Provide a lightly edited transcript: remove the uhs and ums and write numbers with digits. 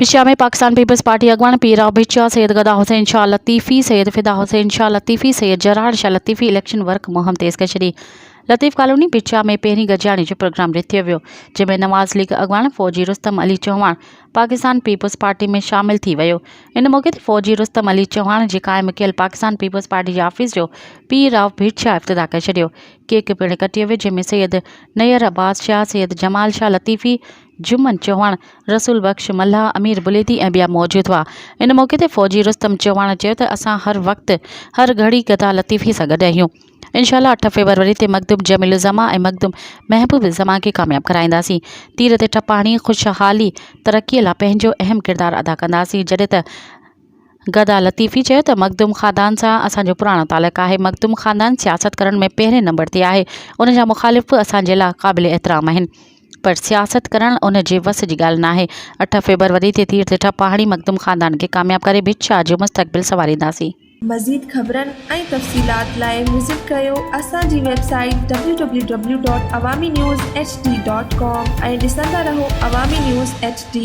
पिछा में Pakistan peoples party अगवान पीराव भिचा, Syed गदा हुसैन शाह लतीफ़ी, सैयद फिदा हुसैन शाह लतीफ़ी, सैयद जरार शाह लतीफ़ी इलेक्शन वर्क मुहिम तेज़ करे छॾी। लतीफ़ कॉलोनी पिछा में पहिरीं गॾिजाणी जो प्रोग्राम रिथियो वियो, जंहिंमें नवाज़ लीग अगवान फ़ौजी रुस्तम अली चौहान पाकिस्तान पीपल्स पार्टी में शामिल थी वियो। इन मौक़े ते फ़ौजी रुस्तम अली चौहान जे क़ाइमु कयल पाकिस्तान पीपल्स पार्टी जे ऑफिस जो पीराव भिचा इफ़्तिताह करे छॾियो। केक पिणु कटियो वियो, जंहिंमें सैयद नैयर अब्बास शाह, सैयद जमाल शाह लतीफ़ी, जुमन चौहान, रसूल बख्श मल्हा, अमीर बुलेती ऐं ॿिया मौजूदु हुआ। इन मौक़े ते फ़ौजी रुस्तम चौहान चयो त असां हर वक़्तु हर घड़ी गदा लतीफ़ी सां गॾु आहियूं। इंशाअल्लाह 8 फरवरी ते मखदूम जमील ज़मा ऐं मखदूम महबूब ज़मा खे कामयाबु कराईंदासीं। तीर ते टपाणी ख़ुशहाली तरक़ीअ लाइ पंहिंजो अहम किरदारु अदा कंदासीं। जॾहिं त गदा लतीफ़ी चयो त मखदूम ख़ानदान सां असांजो पुराणो तालुक़ु आहे। मखदूम ख़ानदान सियासत करण में पहिरें नंबर ते आहे। उन जा मुख़ालिफ़ असांजे लाइ क़ाबिल एतिराम आहिनि, पर सियासत करण उन जे वस जी ॻाल्हि नाहे। 8 फरवरी ते तीर ते टपाणी मखदूम ख़ानदान खे कामयाबु करे भिचा जो मुस्तक़बिल सवारींदासीं। मज़ीद ख़बरनि ऐं तफ़सीलात लाइ विज़िट कयो असांजी वेबसाइट www.awamiNewsHD.com ऐं ॾिसंदा रहो अवामी न्यूज़ HD।